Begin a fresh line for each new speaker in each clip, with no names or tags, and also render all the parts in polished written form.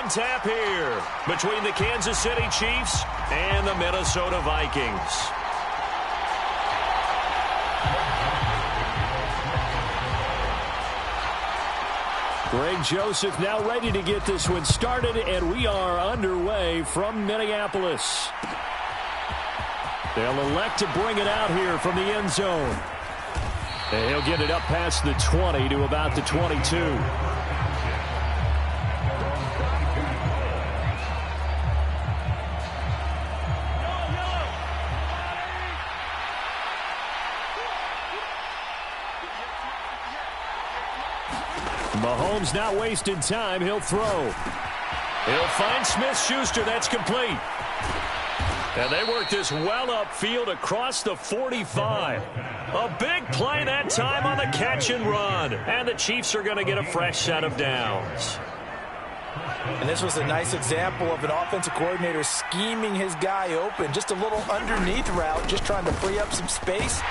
on tap here between the Kansas City Chiefs and the Minnesota Vikings. Greg Joseph now ready to get this one started, and we are underway from Minneapolis. They'll elect to bring it out here from the end zone. And he'll get it up past the 20 to about the 22. Mahomes not wasting time. He'll throw. He'll find Smith-Schuster. That's complete. And they work this well upfield across the 45. A big play that time on the catch and run. And the Chiefs are going to get a fresh set of downs.
And this was a nice example of an offensive coordinator scheming his guy open. Just a little underneath route, just trying to free up some space.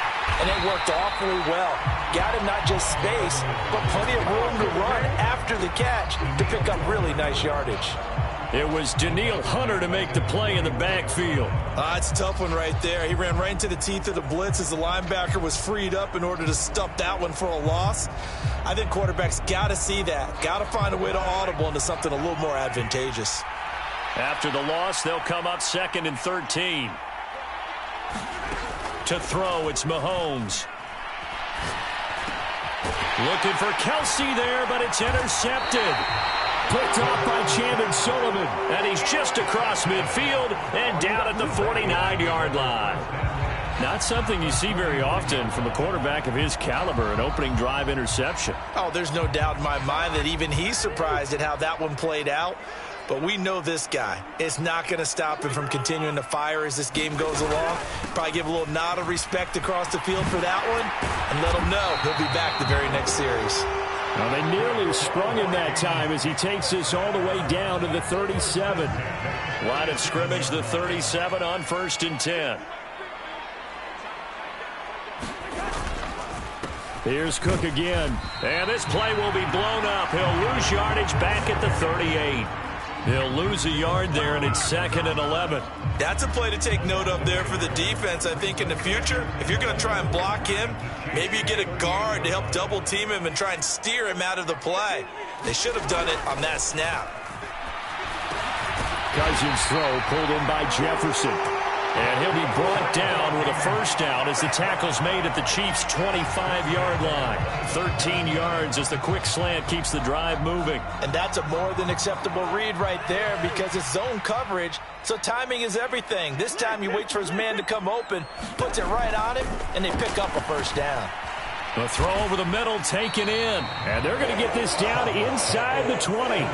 And it worked awfully well. Got him not just space, but plenty of room to run after the catch to pick up really nice yardage.
It was Danielle Hunter to make the play in the backfield.
It's a tough one right there. He ran right into the teeth of the blitz as the linebacker was freed up in order to stuff that one for a loss. I think quarterbacks got to see that. Got to find a way to audible into something a little more advantageous.
After the loss, they'll come up 2nd and 13. To throw, it's Mahomes. Looking for Kelsey there, but it's intercepted. Picked off by Chandon Sullivan. And he's just across midfield and down at the 49-yard line. Not something you see very often from a quarterback of his caliber, an opening drive interception.
Oh, there's no doubt in my mind that even he's surprised at how that one played out. But we know this guy is not going to stop him from continuing to fire as this game goes along. Probably give a little nod of respect across the field for that one and let him know he'll be back the very next series.
Well, they nearly sprung him that time as he takes this all the way down to the 37. Line of scrimmage, the 37 on 1st and 10. Here's Cook again. And this play will be blown up. He'll lose yardage back at the 38. He'll lose a yard there, and it's 2nd and 11.
That's a play to take note of there for the defense, I think, in the future. If you're going to try and block him, maybe you get a guard to help double-team him and try and steer him out of the play. They should have done it on that snap.
Cousins' throw pulled in by Jefferson. And he'll be brought down with a first down as the tackle's made at the Chiefs' 25-yard line. 13 yards as the quick slant keeps the drive moving.
And that's a more than acceptable read right there because it's zone coverage, so timing is everything. This time he waits for his man to come open, puts it right on him, and they pick up a first down.
The throw over the middle taken in. And they're going to get this down inside the 20.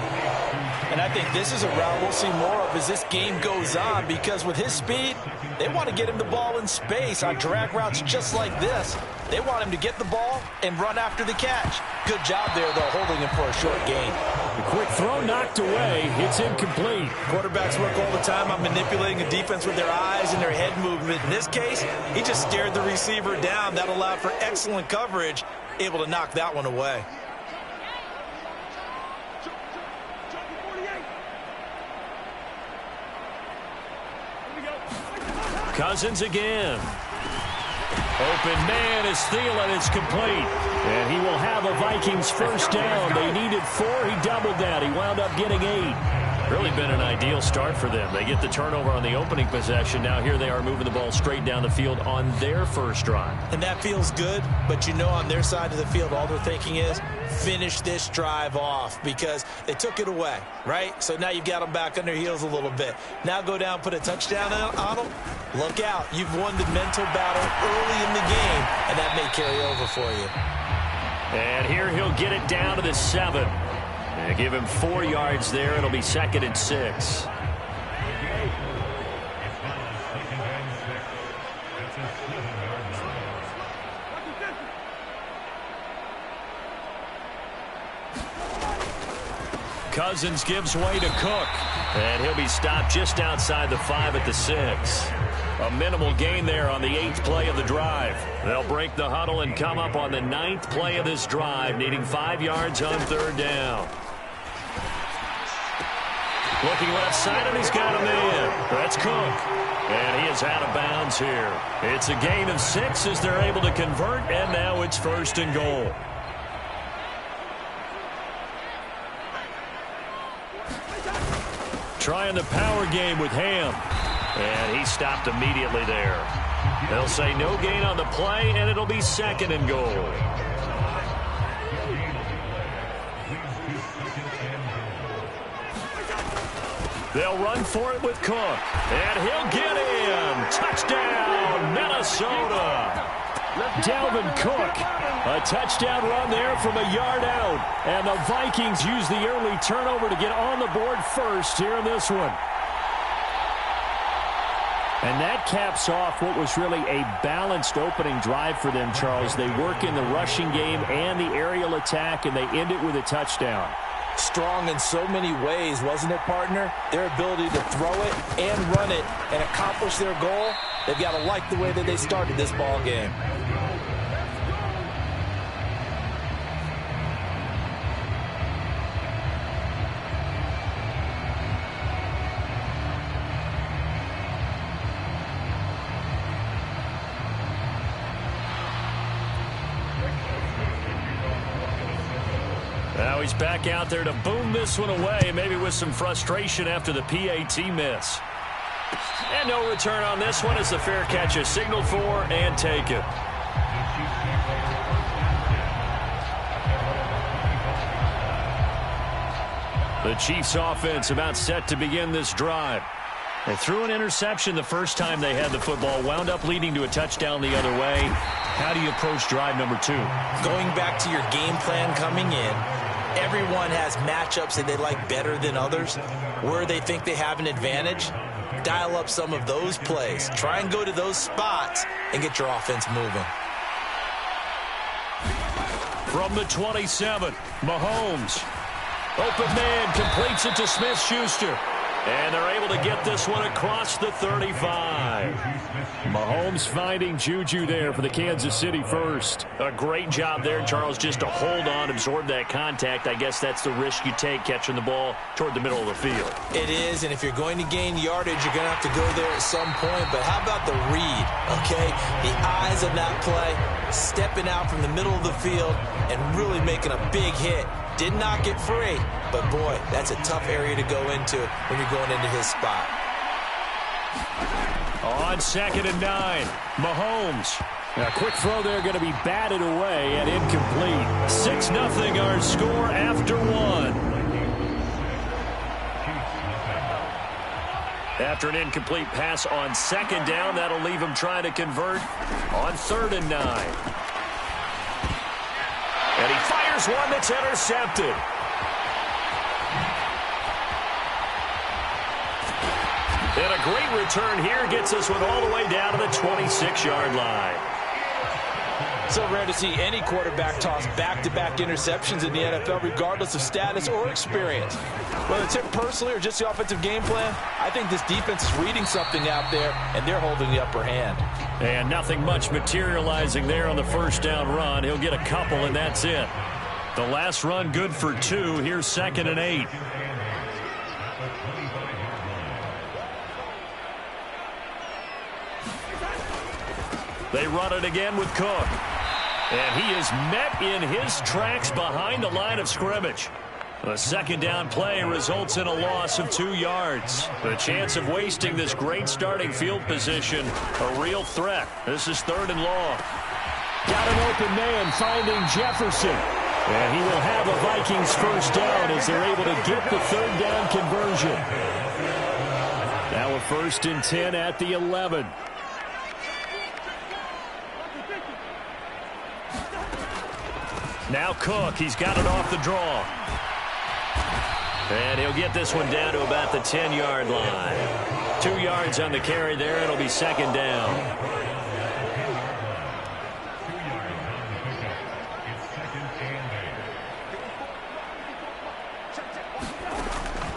And I think this is a route we'll see more of as this game goes on because with his speed, they want to get him the ball in space on drag routes just like this. They want him to get the ball and run after the catch. Good job there, though, holding him for a short gain.
The quick throw knocked away. It's incomplete.
Quarterbacks work all the time on manipulating a defense with their eyes and their head movement. In this case, he just stared the receiver down. That allowed for excellent coverage, able to knock that one away.
Cousins again. Open man is Thielen. It's complete. And he will have a Vikings first down. They needed 4. He doubled that. He wound up getting 8. Really been an ideal start for them. They get the turnover on the opening possession. Now here they are moving the ball straight down the field on their first drive.
And that feels good, but you know on their side of the field all they're thinking is finish this drive off because they took it away, right? So now you've got them back on their heels a little bit. Now go down, put a touchdown on them. Look out. You've won the mental battle early in the game, and that may carry over for you.
And here he'll get it down to the 7. And give him 4 yards there. It'll be 2nd and 6. Cousins gives way to Cook. And he'll be stopped just outside the 5 at the 6. A minimal gain there on the 8th play of the drive. They'll break the huddle and come up on the 9th play of this drive, needing 5 yards on 3rd down. Looking left side, and he's got him in. That's Cook. And he is out of bounds here. It's a gain of 6 as they're able to convert, and now it's 1st and goal. Trying the power game with Ham. And he stopped immediately there. They'll say no gain on the play, and it'll be 2nd and goal. They'll run for it with Cook. And he'll get in. Touchdown, Minnesota. Dalvin Cook. A touchdown run there from a yard out. And the Vikings use the early turnover to get on the board first here in this one. And that caps off what was really a balanced opening drive for them, Charles. They work in the rushing game and the aerial attack, and they end it with a touchdown.
Strong in so many ways, wasn't it, partner? Their ability to throw it and run it and accomplish their goal, they've got to like the way that they started this ball game.
Now he's back out there to boom this one away, maybe with some frustration after the PAT miss. And no return on this one as the fair catch is signaled for and taken. The Chiefs offense about set to begin this drive. They threw an interception the first time they had the football, wound up leading to a touchdown the other way. How do you approach drive number 2?
Going back to your game plan coming in, everyone has matchups that they like better than others. Where they think they have an advantage, dial up some of those plays. Try and go to those spots and get your offense moving.
From the 27, Mahomes. Open man completes it to Smith-Schuster. And they're able to get this one across the 35. Mahomes finding Juju there for the Kansas City first. A great job there, Charles, just to hold on, absorb that contact. I guess that's the risk you take catching the ball toward the middle of the field.
It is, and if you're going to gain yardage, you're going to have to go there at some point. But how about the read, okay? The eyes of that play, stepping out from the middle of the field and really making a big hit. Did not get free, but boy, that's a tough area to go into when you're going into his spot.
On 2nd and 9, Mahomes. A quick throw there going to be batted away and incomplete. 6-0 our score after 1. After an incomplete pass on 2nd down, that'll leave him trying to convert on 3rd and 9. And he fires one that's intercepted. And a great return here gets this one all the way down to the 26-yard line.
So rare to see any quarterback toss back-to-back interceptions in the NFL, regardless of status or experience. Whether it's him personally or just the offensive game plan, I think this defense is reading something out there, and they're holding the upper hand.
And nothing much materializing there on the first down run. He'll get a couple, and that's it. The last run good for 2. Here's 2nd and 8. They run it again with Cook. And he is met in his tracks behind the line of scrimmage. The 2nd down play results in a loss of 2 yards. The chance of wasting this great starting field position, a real threat. This is 3rd and long. Got an open man finding Jefferson. And he will have a Vikings first down as they're able to get the 3rd down conversion. Now a 1st and 10 at the 11. Now Cook, he's got it off the draw. And he'll get this one down to about the 10-yard line. 2 yards on the carry there. It'll be 2nd down.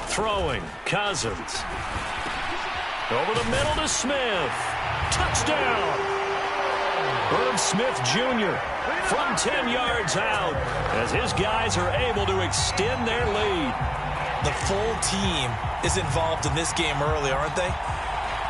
Throwing, Cousins. Over the middle to Smith. Touchdown! Herb Smith Jr. from 10 yards out as his guys are able to extend their lead.
the full team is involved in this game early, aren't they?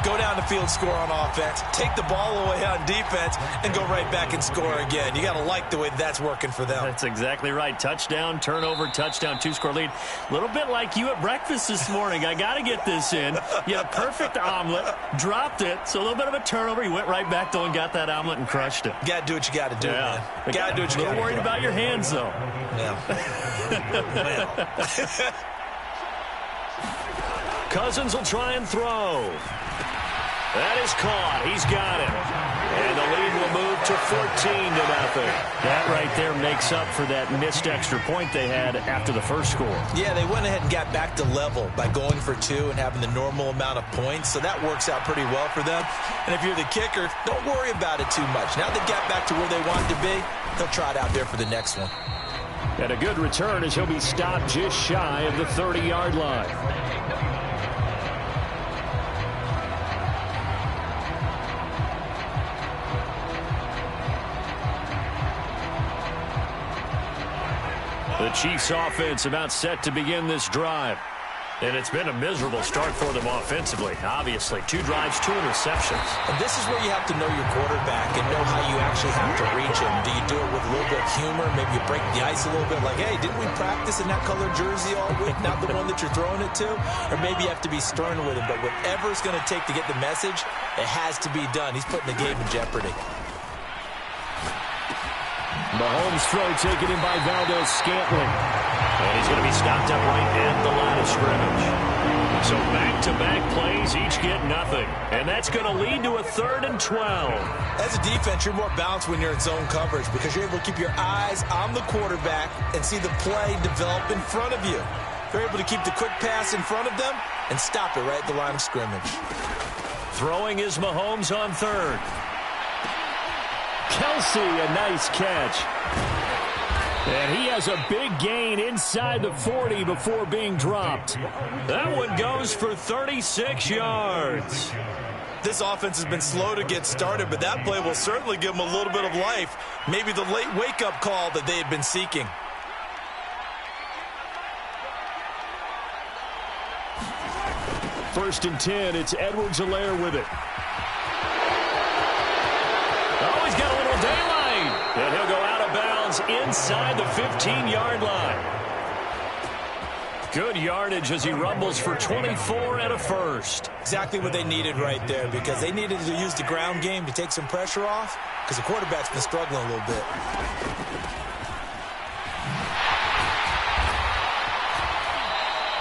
Go down the field, score on offense, take the ball away on defense, and go right back and score again. You got to like the way that's working for them.
That's exactly right. Touchdown, turnover, touchdown, two-score lead. A little bit like you at breakfast this morning. I got to get this in. You had a perfect omelet, dropped it, so a little bit of a turnover. You went right back, though, and got that omelet and crushed it.
You got to do what you got to do, man. You got to do what you got to do.
A little worried about your hands, though.
Yeah.
Cousins will try and throw. That is caught. He's got it. And the lead will move to 14-0. That right there makes up for that missed extra point they had after the first score.
Yeah, they went ahead and got back to level by going for 2 and having the normal amount of points. So that works out pretty well for them. And if you're the kicker, don't worry about it too much. Now they've got back to where they wanted to be, they'll try it out there for the next one.
And a good return as he'll be stopped just shy of the 30-yard line. The Chiefs offense about set to begin this drive. And it's been a miserable start for them offensively, obviously. 2 drives, 2 interceptions.
And this is where you have to know your quarterback and know how you actually have to reach him. Do you do it with a little bit of humor? Maybe you break the ice a little bit like, hey, didn't we practice in that colored jersey all week? Not the one that you're throwing it to? Or maybe you have to be stern with him. But whatever it's going to take to get the message, it has to be done. He's putting the game in jeopardy.
Mahomes' throw taken in by Valdez-Scantling. And he's going to be stopped up right at the line of scrimmage. So back-to-back plays, each get nothing. And that's going to lead to a 3rd and 12.
As a defense, you're more balanced when you're in zone coverage because you're able to keep your eyes on the quarterback and see the play develop in front of you. You're able to keep the quick pass in front of them and stop it right at the line of scrimmage.
Throwing is Mahomes on 3rd. Kelsey, a nice catch. And he has a big gain inside the 40 before being dropped. That one goes for 36 yards.
This offense has been slow to get started, but that play will certainly give them a little bit of life. Maybe the late wake-up call that they had been seeking.
First and 10, it's Edwards-Helaire with it. Oh, he's got a little daylight. And he'll go out of bounds inside the 15-yard line. Good yardage as he rumbles for 24 and a first.
Exactly what they needed right there because they needed to use the ground game to take some pressure off because the quarterback's been struggling a little bit.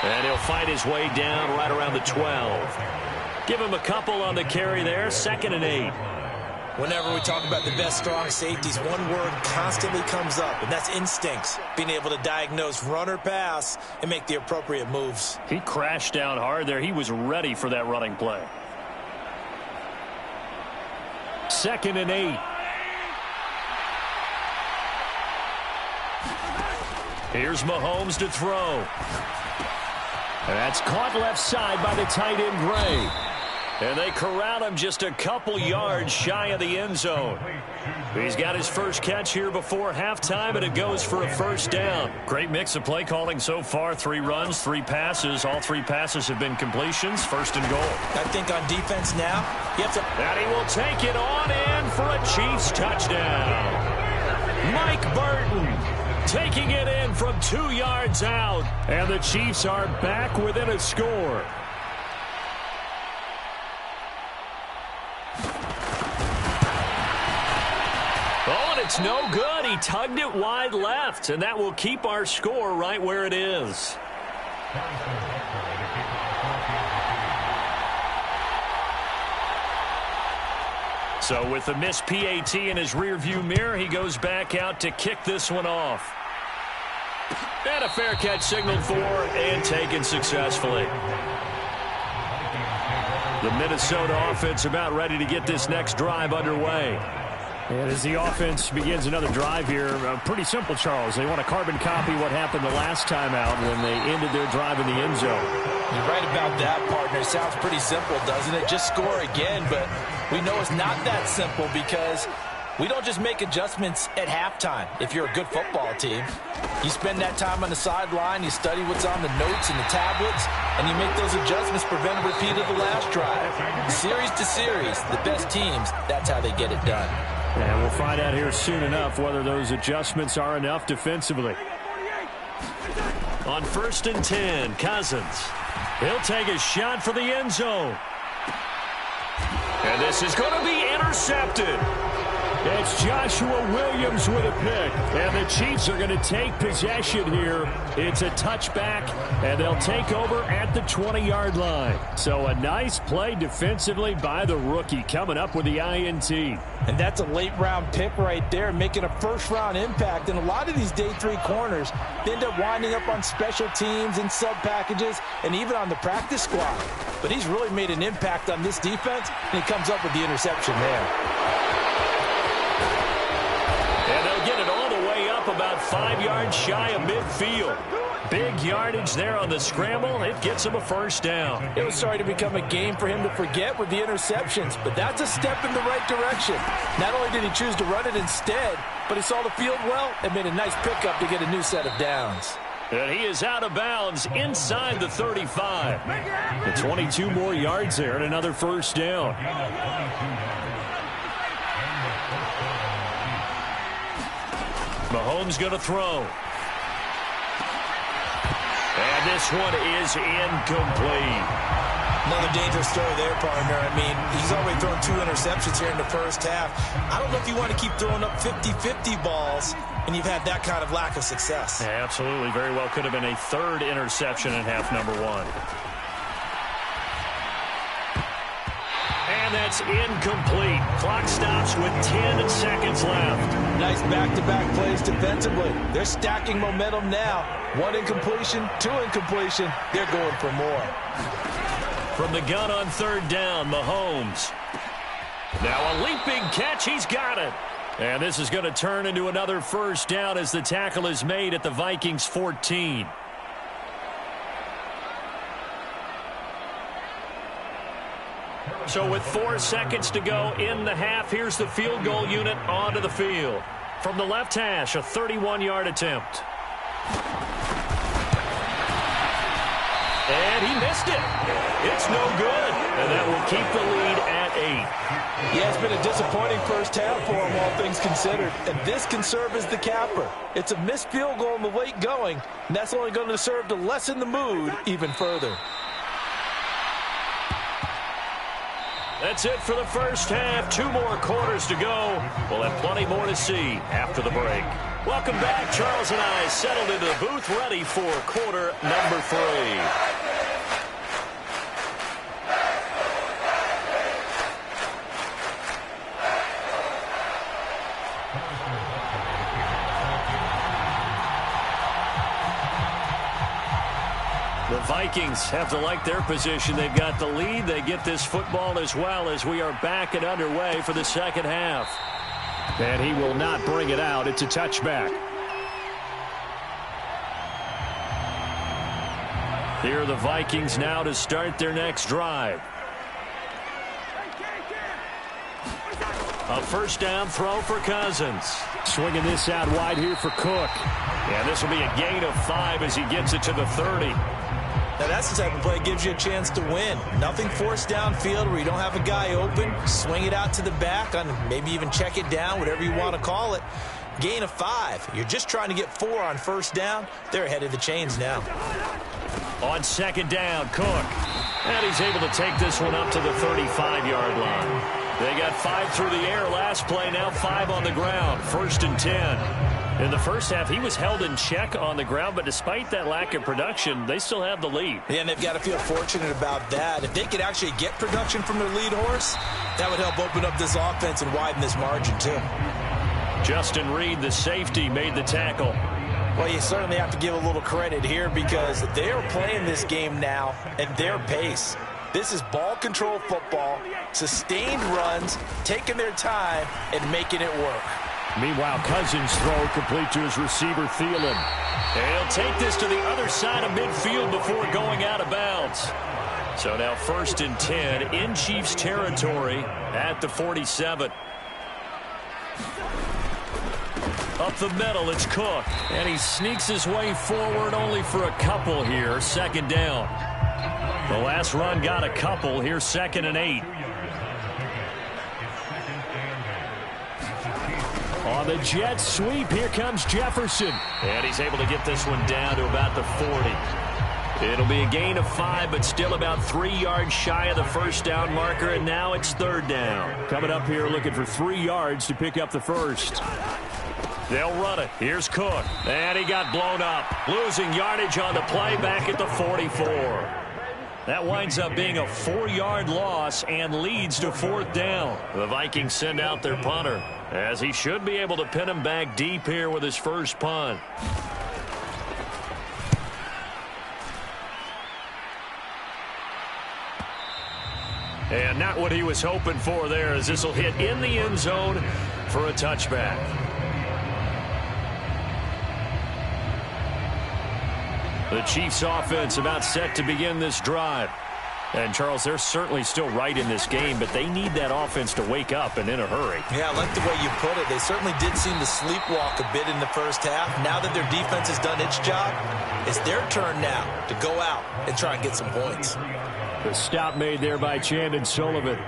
And he'll fight his way down right around the 12. Give him a couple on the carry there, 2nd and 8.
Whenever we talk about the best strong safeties, one word constantly comes up, and that's instincts. Being able to diagnose run or pass and make the appropriate moves.
He crashed down hard there. He was ready for that running play. 2nd and 8. Here's Mahomes to throw. That's caught left side by the tight end Gray. And they corral him just a couple yards shy of the end zone. He's got his first catch here before halftime, and it goes for a first down. Great mix of play calling so far. 3 runs, 3 passes. All 3 passes have been completions. 1st and goal.
I think on defense now, you have to...
And he will take it on in for a Chiefs touchdown. Mike Burton taking it in from 2 yards out. And the Chiefs are back within a score. It's no good. He tugged it wide left, and that will keep our score right where it is. So with the missed PAT in his rearview mirror, he goes back out to kick this one off. And a fair catch signaled for and taken successfully. The Minnesota offense about ready to get this next drive underway. And as the offense begins another drive here, pretty simple, Charles. They want to carbon copy what happened the last time out when they ended their drive in the end zone.
You're right about that, partner. It sounds pretty simple, doesn't it? Just score again, but we know it's not that simple because
We don't just make adjustments at halftime if you're a good football team. You spend that time on the sideline, you study what's on the notes and the tablets, and you make those adjustments, prevent a repeat of the last drive. Series to series, the best teams, that's how they get it done.
And we'll find out here soon enough whether those adjustments are enough defensively. On 1st and 10, Cousins. He'll take a shot for the end zone. And this is going to be intercepted. It's Joshua Williams with a pick. And the Chiefs are going to take possession here. It's a touchback, and they'll take over at the 20-yard line. So a nice play defensively by the rookie coming up with the INT.
And that's a late-round pick right there, making a first-round impact. And a lot of these day 3 corners end up winding up on special teams and sub-packages and even on the practice squad. But he's really made an impact on this defense, and he comes up with the interception there.
And they'll get it all the way up about 5 yards shy of midfield. Big yardage there on the scramble. It gets him a first down.
It was starting to become a game for him to forget with the interceptions, but that's a step in the right direction. Not only did he choose to run it instead, but he saw the field well and made a nice pickup to get a new set of downs.
And he is out of bounds inside the 35. The 22 more yards there and another first down. Mahomes going to throw. And this one is incomplete.
Another dangerous throw there, partner. I mean, he's already thrown 2 interceptions here in the first half. I don't know if you want to keep throwing up 50-50 balls when you've had that kind of lack of success.
Yeah, absolutely. Very well could have been a 3rd interception in half number 1. And that's incomplete. Clock stops with 10 seconds left.
Nice back-to-back plays defensively. They're stacking momentum now. 1 incompletion, 2 incompletion. They're going for more.
From the gun on 3rd down, Mahomes. Now a leaping catch. He's got it. And this is going to turn into another first down as the tackle is made at the Vikings 14. So with 4 seconds to go in the half, here's the field goal unit onto the field. From the left hash, a 31-yard attempt. And he missed it. It's no good. And that will keep the lead at 8.
Yeah, it's been a disappointing first half for him, all things considered. And this can serve as the capper. It's a missed field goal in the late going, and that's only going to serve to lessen the mood even further.
That's it for the first half. 2 more quarters to go. We'll have plenty more to see after the break. Welcome back. Charles and I settled into the booth ready for quarter number 3. The Vikings have to like their position. They've got the lead. They get this football as well as we are back and underway for the second half. And he will not bring it out. It's a touchback. Here are the Vikings now to start their next drive. A first down throw for Cousins. Swinging this out wide here for Cook. And this will be a gain of 5 as he gets it to the 30.
Now, that's the type of play that gives you a chance to win. Nothing forced downfield where you don't have a guy open. Swing it out to the back, on maybe even check it down, whatever you want to call it. Gain of 5. You're just trying to get 4 on first down. They're ahead of the chains now.
On second down, Cook. And he's able to take this one up to the 35-yard line. They got 5 through the air last play, now 5 on the ground. 1st and 10. In the first half, he was held in check on the ground, but despite that lack of production, they still have the lead.
Yeah, and they've got to feel fortunate about that. If they could actually get production from their lead horse, that would help open up this offense and widen this margin, too.
Justin Reed, the safety, made the tackle.
Well, you certainly have to give a little credit here because they are playing this game now at their pace. This is ball control football, sustained runs, taking their time, and making it work.
Meanwhile, Cousins' throw complete to his receiver, Thielen. And he'll take this to the other side of midfield before going out of bounds. So now 1st and 10 in Chiefs territory at the 47. Up the middle, it's Cook. And he sneaks his way forward only for a couple here. Second down. The last run got a couple. Here's 2nd and 8. On the jet sweep, here comes Jefferson. And he's able to get this one down to about the 40. It'll be a gain of 5, but still about 3 yards shy of the first down marker, and now it's 3rd down. Coming up here looking for 3 yards to pick up the first. They'll run it. Here's Cook. And he got blown up. Losing yardage on the play back at the 44. That winds up being a 4-yard loss and leads to 4th down. The Vikings send out their punter, as he should be able to pin him back deep here with his first punt. And not what he was hoping for there, as this will hit in the end zone for a touchback. The Chiefs offense about set to begin this drive. And, Charles, they're certainly still right in this game, but they need that offense to wake up and in a hurry.
Yeah, I like the way you put it. They certainly did seem to sleepwalk a bit in the first half. Now that their defense has done its job, it's their turn now to go out and try and get some points.
The stop made there by Chandon Sullivan.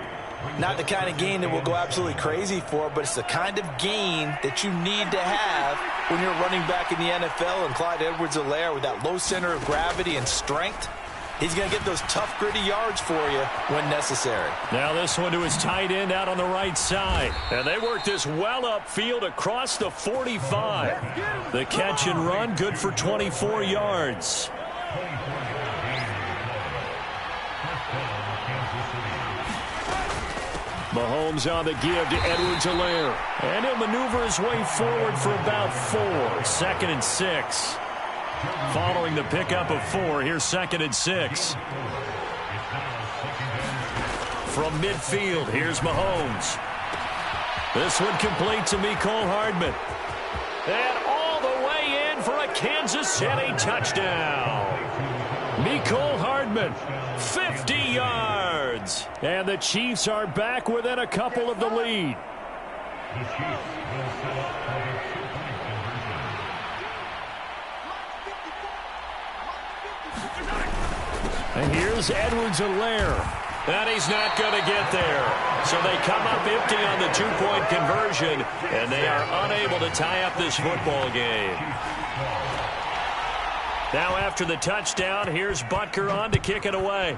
Not the kind of gain that we'll go absolutely crazy for, but it's the kind of gain that you need to have when you're running back in the NFL. And Clyde Edwards-Helaire, with that low center of gravity and strength, he's going to get those tough, gritty yards for you when necessary.
Now this one to his tight end out on the right side. And they work this well upfield across the 45. The catch and run, good for 24 yards. Mahomes on the give to Edwards-Helaire. And he'll maneuver his way forward for about 4. 2nd and 6. Following the pickup of 4, here's 2nd and 6. From midfield, here's Mahomes. This one complete to Mecole Hardman. And all the way in for a Kansas City touchdown. Mecole Hardman, 50 yards. And the Chiefs are back within a couple of the lead. And here's Edwards-Helaire. And he's not going to get there. So they come up empty on the 2-point conversion, and they are unable to tie up this football game. Now after the touchdown, here's Butker on to kick it away.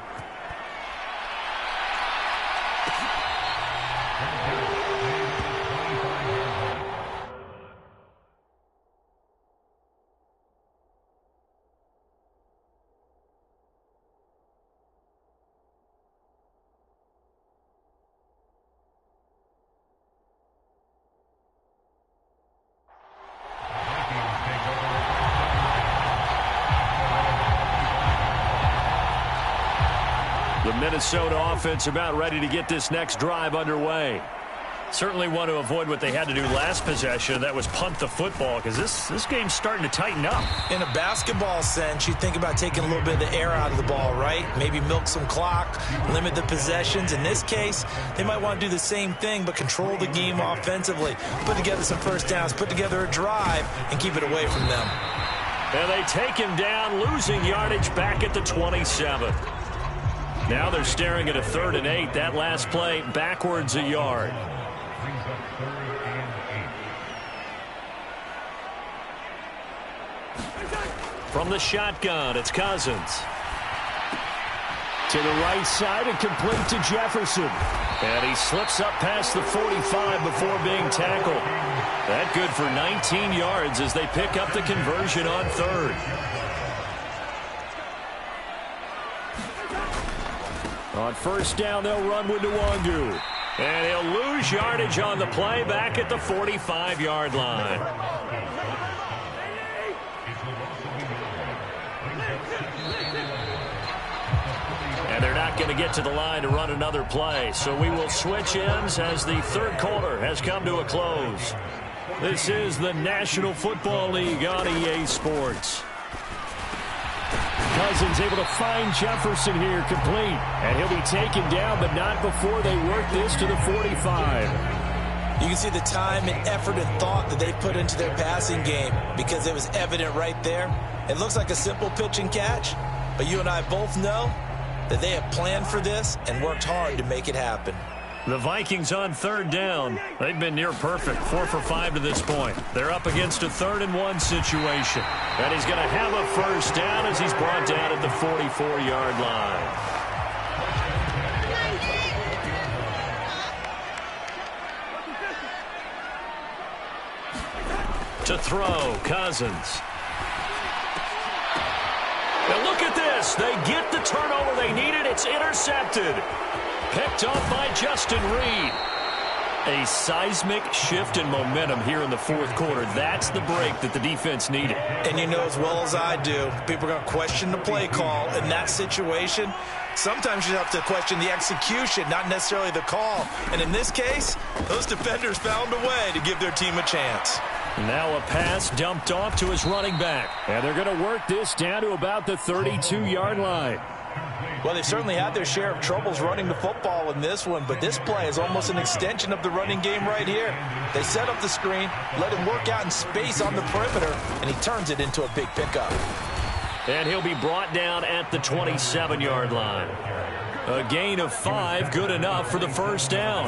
The Minnesota offense about ready to get this next drive underway. Certainly want to avoid what they had to do last possession. That was punt the football, because this game's starting to tighten up.
In a basketball sense, you think about taking a little bit of the air out of the ball, right? Maybe milk some clock, limit the possessions. In this case, they might want to do the same thing, but control the game offensively. Put together some first downs, put together a drive, and keep it away from them.
And they take him down, losing yardage back at the 27. Now they're staring at a 3rd and 8. That last play backwards a yard. From the shotgun, it's Cousins. To the right side and complete to Jefferson. And he slips up past the 45 before being tackled. That good for 19 yards as they pick up the conversion on 3rd. On 1st down, they'll run with Nwangu. And he'll lose yardage on the play back at the 45-yard line. And they're not going to get to the line to run another play. So we will switch ends as the 3rd quarter has come to a close. This is the National Football League on EA Sports. Cousins able to find Jefferson here, complete. And he'll be taken down, but not before they work this to the 45.
You can see the time and effort and thought that they put into their passing game because it was evident right there. It looks like a simple pitch and catch, but you and I both know that they have planned for this and worked hard to make it happen.
The Vikings on third down. They've been near perfect, 4 for 5 to this point. They're up against a 3rd-and-1 situation. And he's going to have a first down as he's brought down at the 44-yard line. To throw, Cousins. Now look at this. They get the turnover they needed. It's intercepted. Picked off by Justin Reed. A seismic shift in momentum here in the 4th quarter. That's the break that the defense needed.
And you know as well as I do, people are going to question the play call in that situation. Sometimes you have to question the execution, not necessarily the call. And in this case, those defenders found a way to give their team a chance.
Now a pass dumped off to his running back. And they're going to work this down to about the 32-yard line.
Well, they've certainly had their share of troubles running the football in this one, but this play is almost an extension of the running game right here. They set up the screen, let him work out in space on the perimeter, and he turns it into a big pickup.
And he'll be brought down at the 27-yard line. A gain of 5, good enough for the first down.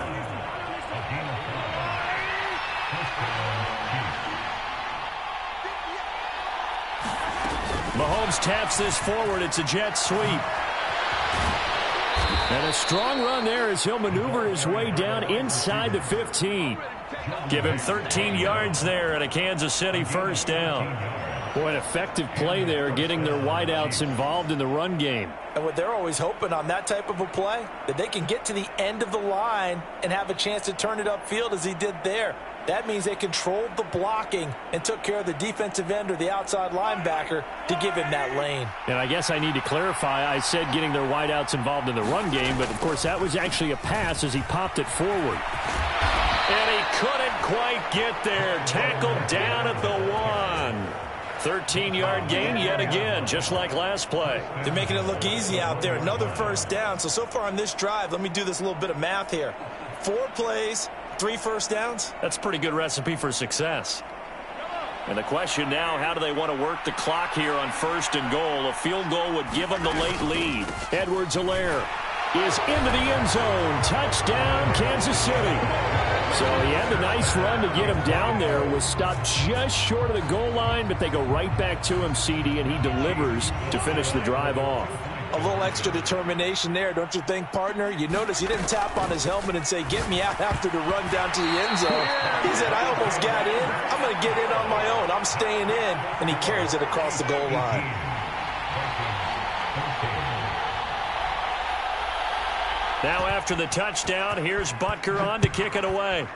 Mahomes taps this forward. It's a jet sweep. And a strong run there as he'll maneuver his way down inside the 15. Give him 13 yards there and a Kansas City first down. Boy, an effective play there, getting their wideouts involved in the run game.
And what they're always hoping on that type of a play, that they can get to the end of the line and have a chance to turn it upfield as he did there. That means they controlled the blocking and took care of the defensive end or the outside linebacker to give him that lane.
And I guess I need to clarify, I said getting their wideouts involved in the run game, but of course that was actually a pass as he popped it forward. And he couldn't quite get there. Tackled down at the 1. 13-yard gain yet again, just like last play.
They're making it look easy out there. Another first down. So far on this drive, let me do this little bit of math here. 4 plays, 3 first downs.
That's a pretty good recipe for success. And the question now, how do they want to work the clock here on 1st and goal? A field goal would give them the late lead. Edwards-Helaire is into the end zone. Touchdown, Kansas City. So he had the nice run to get him down there. Was stopped just short of the goal line, but they go right back to him, CD, and he delivers to finish the drive off.
A little extra determination there, don't you think, partner? You notice he didn't tap on his helmet and say, get me out after the run down to the end zone. He said, I almost got in. I'm going to get in on my own. I'm staying in. And he carries it across the goal line.
Now after the touchdown, here's Butker on to kick it away.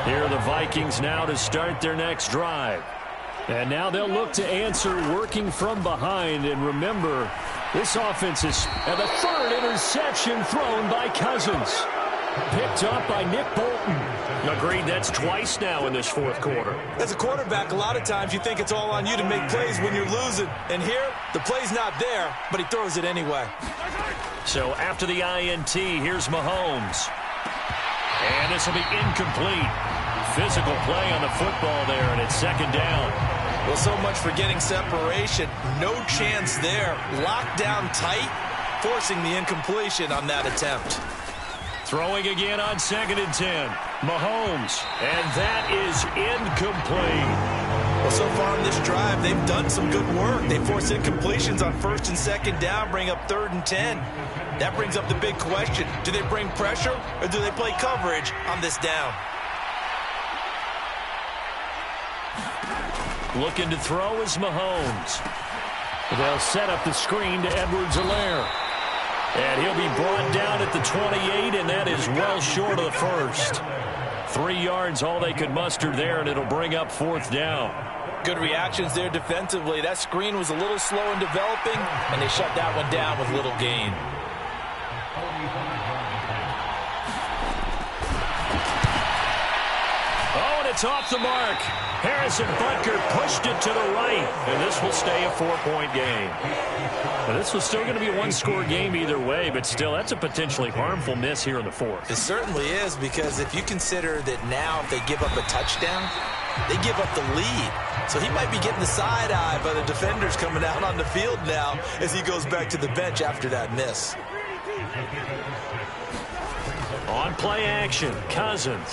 Here are the Vikings now to start their next drive. And now they'll look to answer working from behind. And remember, this offense is at the 3rd interception thrown by Cousins. Picked up by Nick Bolton. Agreed, that's twice now in this 4th quarter.
As a quarterback, a lot of times you think it's all on you to make plays when you're losing. And here, the play's not there, but he throws it anyway.
So after the INT, here's Mahomes. And this will be incomplete. Physical play on the football there, and it's 2nd down.
Well, so much for getting separation. No chance there. Locked down tight, forcing the incompletion on that attempt.
Throwing again on 2nd and 10. Mahomes, and that is incomplete.
Well, so far on this drive, they've done some good work. They force incompletions on 1st and 2nd down, bring up 3rd and 10. That brings up the big question. Do they bring pressure, or do they play coverage on this down?
Looking to throw is Mahomes. They'll set up the screen to Edwards-Helaire. And he'll be brought down at the 28, and that is well short of the 1st. 3 yards, all they could muster there, and it'll bring up 4th down.
Good reactions there defensively. That screen was a little slow in developing, and they shut that one down with little gain.
Oh, and it's off the mark. Harrison Butker pushed it to the right, and this will stay a 4-point game. Now, this was still going to be a one-score game either way, but still, that's a potentially harmful miss here in the fourth.
It certainly is, because if you consider that now if they give up a touchdown, they give up the lead. So he might be getting the side-eye by the defenders coming out on the field now as he goes back to the bench after that miss.
On play action, Cousins.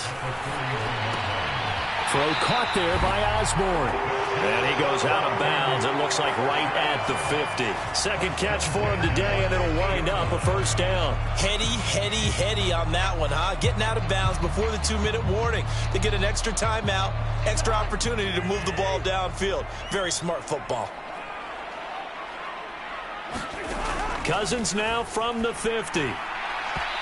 Throw caught there by Osborne. And he goes out of bounds, it looks like right at the 50. Second catch for him today, and it'll wind up a first down.
Heady on that one, huh? Getting out of bounds before the 2-minute warning. They get an extra timeout, extra opportunity to move the ball downfield. Very smart football.
Cousins now from the 50.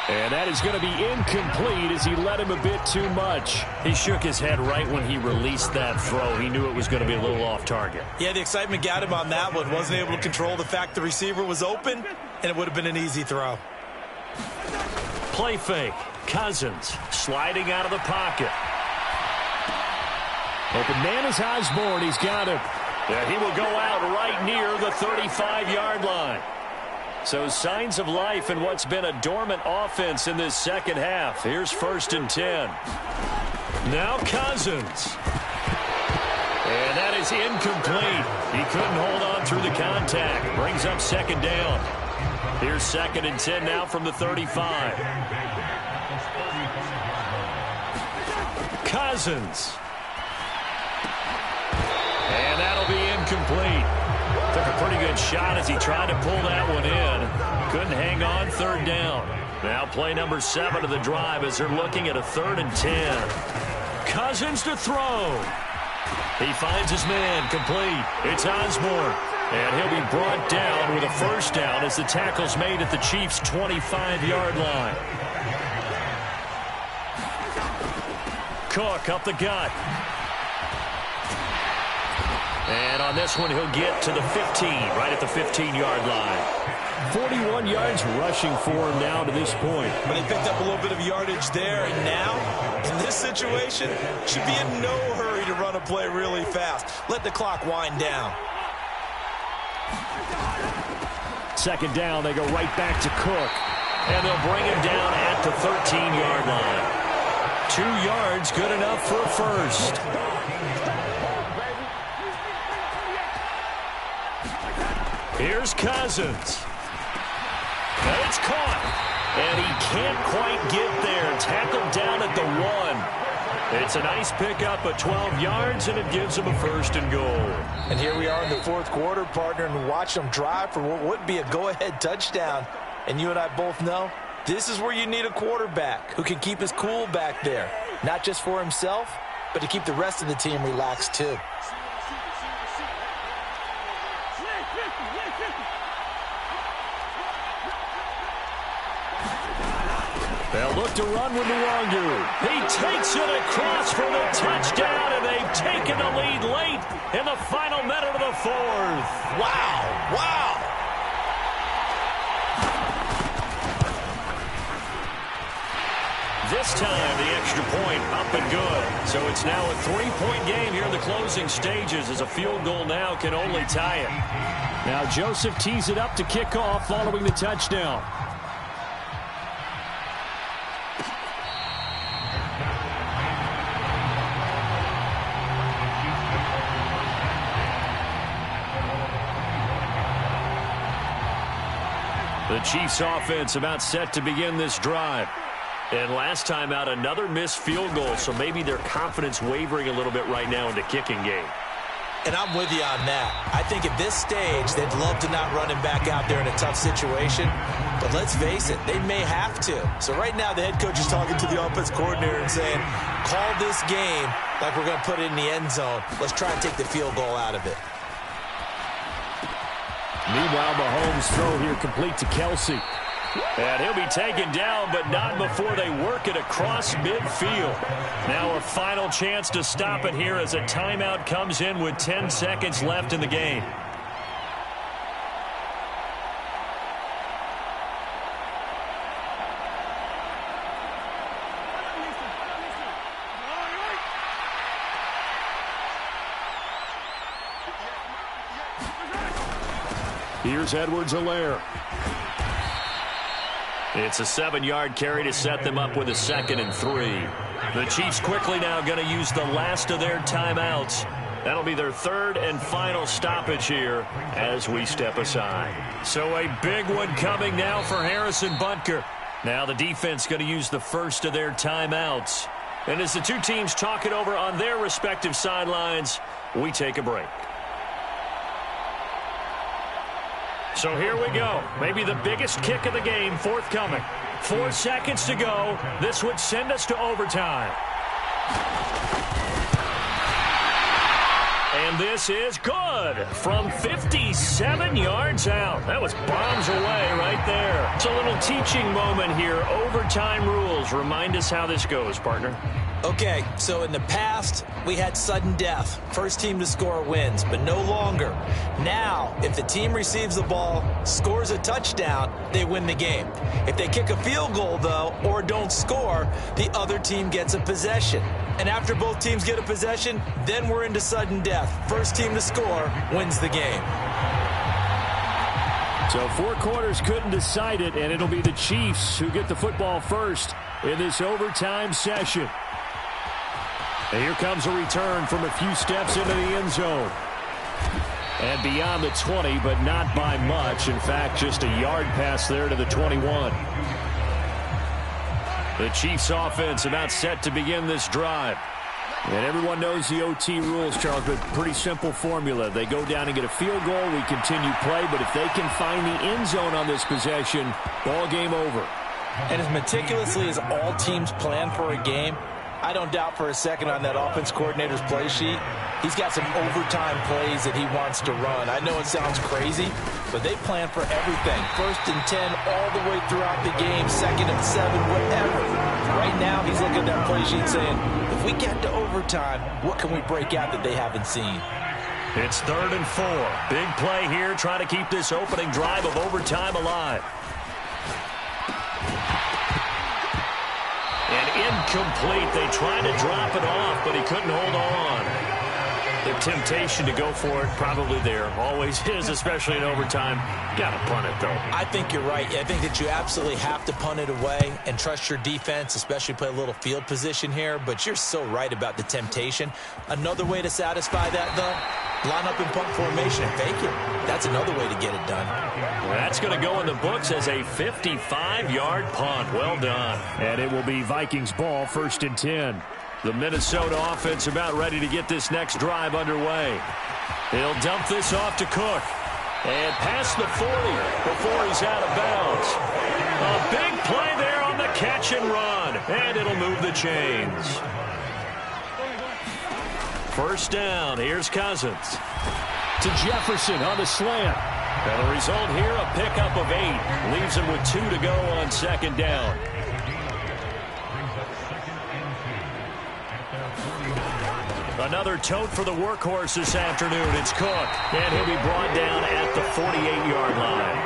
And that is going to be incomplete as he led him a bit too much. He shook his head right when he released that throw. He knew it was going to be a little off target.
Yeah, the excitement got him on that one. Wasn't able to control the fact the receiver was open, and it would have been an easy throw.
Play fake. Cousins sliding out of the pocket. Open man is Osborne. He's got him. And he will go out right near the 35-yard line. So signs of life in what's been a dormant offense in this second half. Here's 1st and 10. Now Cousins. And that is incomplete. He couldn't hold on through the contact. Brings up 2nd down. Here's 2nd and 10 now from the 35. Cousins. And that'll be incomplete. Took a pretty good shot as he tried to pull that one in. Couldn't hang on. 3rd down. Now play number 7 of the drive as they're looking at a 3rd and 10. Cousins to throw. He finds his man. Complete. It's Osborne. And he'll be brought down with a first down as the tackle's made at the Chiefs' 25-yard line. Cook up the gut. And on this one, he'll get to the 15, right at the 15-yard line. 41 yards rushing for him now to this point.
But they picked up a little bit of yardage there, and now, in this situation, should be in no hurry to run a play really fast. Let the clock wind down.
2nd down, they go right back to Cook. And they'll bring him down at the 13-yard line. 2 yards, good enough for a first. Here's Cousins. And it's caught. And he can't quite get there. Tackled down at the 1. It's a nice pickup of 12 yards, and it gives him a 1st and goal.
And here we are in the 4th quarter, partner, and watch them drive for what would be a go-ahead touchdown. And you and I both know this is where you need a quarterback who can keep his cool back there. Not just for himself, but to keep the rest of the team relaxed too.
They'll look to run with Nwangu. He takes it across for the touchdown, and they've taken the lead late in the final minute of the 4th.
Wow.
This time, the extra point up and good. So it's now a 3-point game here in the closing stages as a field goal now can only tie it. Now Joseph tees it up to kick off following the touchdown. The Chiefs offense about set to begin this drive. And last time out, another missed field goal, so maybe their confidence wavering a little bit right now in the kicking game.
And I'm with you on that. I think at this stage, they'd love to not run him back out there in a tough situation. But let's face it, they may have to. So right now, the head coach is talking to the offense coordinator and saying, call this game like we're going to put it in the end zone. Let's try and take the field goal out of it.
Meanwhile, Mahomes' throw here complete to Kelsey. And he'll be taken down, but not before they work it across midfield. Now a final chance to stop it here as a timeout comes in with 10 seconds left in the game. Here's Edwards-Helaire. It's a 7-yard carry to set them up with a 2nd and 3. The Chiefs quickly now going to use the last of their timeouts. That'll be their 3rd and final stoppage here as we step aside. So a big one coming now for Harrison Butker. Now the defense going to use the first of their timeouts. And as the two teams talk it over on their respective sidelines, we take a break. So here we go. Maybe the biggest kick of the game forthcoming. 4 seconds to go. This would send us to overtime. And this is good from 57 yards out. That was bombs away right there. It's a little teaching moment here. Overtime rules. Remind us how this goes, partner.
Okay, so in the past, we had sudden death. First team to score wins, but no longer. Now, if the team receives the ball, scores a touchdown, they win the game. If they kick a field goal, though, or don't score, the other team gets a possession. And after both teams get a possession, then we're into sudden death. First team to score wins the game.
So 4 quarters couldn't decide it, and it'll be the Chiefs who get the football first in this overtime session. And here comes a return from a few steps into the end zone. And beyond the 20, but not by much. In fact, just a yard pass there to the 21. The Chiefs offense about set to begin this drive. And everyone knows the OT rules, Charles, but pretty simple formula. They go down and get a field goal, we continue play, but if they can find the end zone on this possession, ball game over.
And as meticulously as all teams plan for a game, I don't doubt for a second on that offense coordinator's play sheet, he's got some overtime plays that he wants to run. I know it sounds crazy, but they plan for everything. 1st and 10 all the way throughout the game, 2nd and 7, whatever. Right now, he's looking at that play sheet saying, if we get to overtime, what can we break out that they haven't seen?
It's 3rd and 4. Big play here, trying to keep this opening drive of overtime alive. And incomplete. They tried to drop it off, but he couldn't hold on. The temptation to go for it probably there. Always is, especially in overtime. Got to punt it, though.
I think you're right. I think that you absolutely have to punt it away and trust your defense, especially play a little field position here. But you're so right about the temptation. Another way to satisfy that, though, line up in punt formation and fake it. That's another way to get it done.
That's going to go in the books as a 55-yard punt. Well done. And it will be Vikings ball, 1st and 10. The Minnesota offense about ready to get this next drive underway. He'll dump this off to Cook. And past the 40 before he's out of bounds. A big play there on the catch and run. And it'll move the chains. 1st down. Here's Cousins. To Jefferson on the slant. And the result here, a pickup of 8. Leaves him with 2 to go on 2nd down. Another tote for the workhorse this afternoon. It's Cook. And he'll be brought down at the 48-yard line.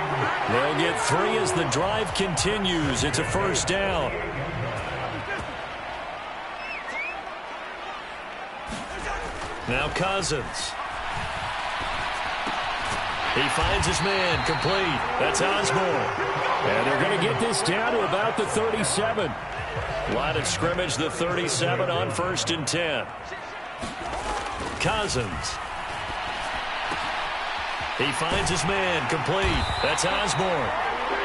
They'll get 3 as the drive continues. It's a 1st down. Now Cousins. He finds his man complete. That's Osborne. And they're going to get this down to about the 37. Line of scrimmage, the 37 on 1st and 10. Cousins. He finds his man complete. That's Osborne.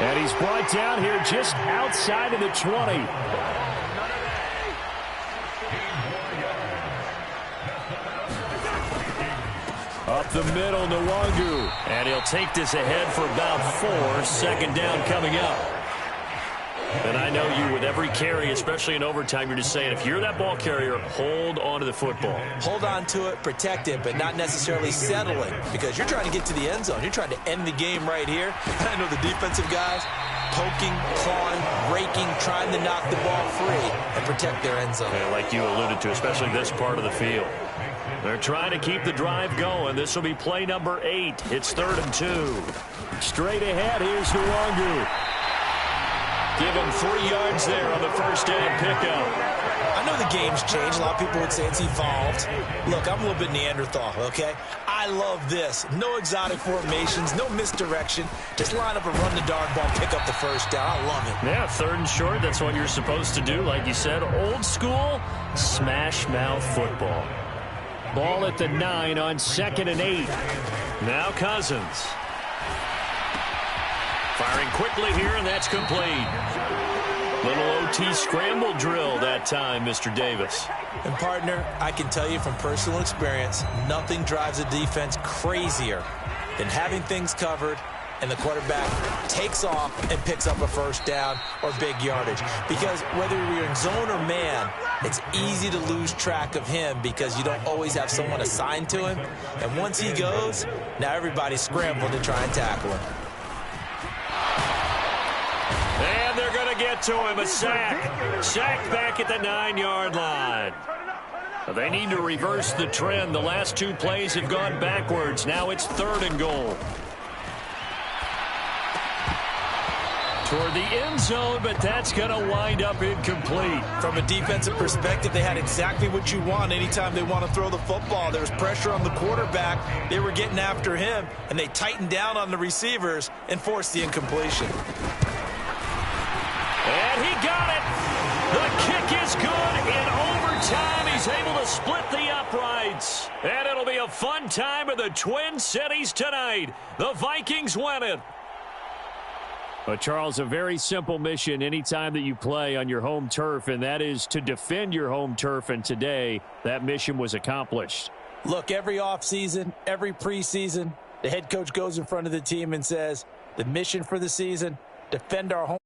And he's brought down here just outside of the 20. Up the middle, Nwangu. And he'll take this ahead for about 4. 2nd down coming up. And I know you, with every carry, especially in overtime, you're just saying, if you're that ball carrier, hold on to the football.
Hold on to it, protect it, but not necessarily settling, because you're trying to get to the end zone. You're trying to end the game right here. And I know the defensive guys poking, clawing, raking, trying to knock the ball free and protect their end zone.
Yeah, like you alluded to, especially this part of the field. They're trying to keep the drive going. This will be play number 8. It's 3rd and 2. Straight ahead, here's Nwangu. Give him 3 yards there on the 1st down pickup.
I know the game's changed. A lot of people would say it's evolved. Look, I'm a little bit Neanderthal, okay? I love this. No exotic formations, no misdirection. Just line up and run the darn ball, pick up the first down. I love it.
Yeah, 3rd and short, that's what you're supposed to do. Like you said, old school, smash mouth football. Ball at the 9 on 2nd and 8. Now Cousins. Firing quickly here, and that's complete. Little OT scramble drill that time, Mr. Davis.
And, partner, I can tell you from personal experience, nothing drives a defense crazier than having things covered and the quarterback takes off and picks up a first down or big yardage. Because whether you're in zone or man, it's easy to lose track of him because you don't always have someone assigned to him. And once he goes, now everybody's scrambling to try and tackle him.
And they're going to get to him. A sack. Sacked back at the 9-yard line. They need to reverse the trend. The last 2 plays have gone backwards. Now it's 3rd and goal. Toward the end zone, but that's going to wind up incomplete.
From a defensive perspective, they had exactly what you want anytime they want to throw the football. There was pressure on the quarterback. They were getting after him, and they tightened down on the receivers and forced the incompletion.
And he got it. The kick is good. In overtime, he's able to split the uprights. And it'll be a fun time in the Twin Cities tonight. The Vikings win it. But, Charles, a very simple mission anytime that you play on your home turf, and that is to defend your home turf. And today, that mission was accomplished.
Look, every offseason, every preseason, the head coach goes in front of the team and says, the mission for the season, defend our home.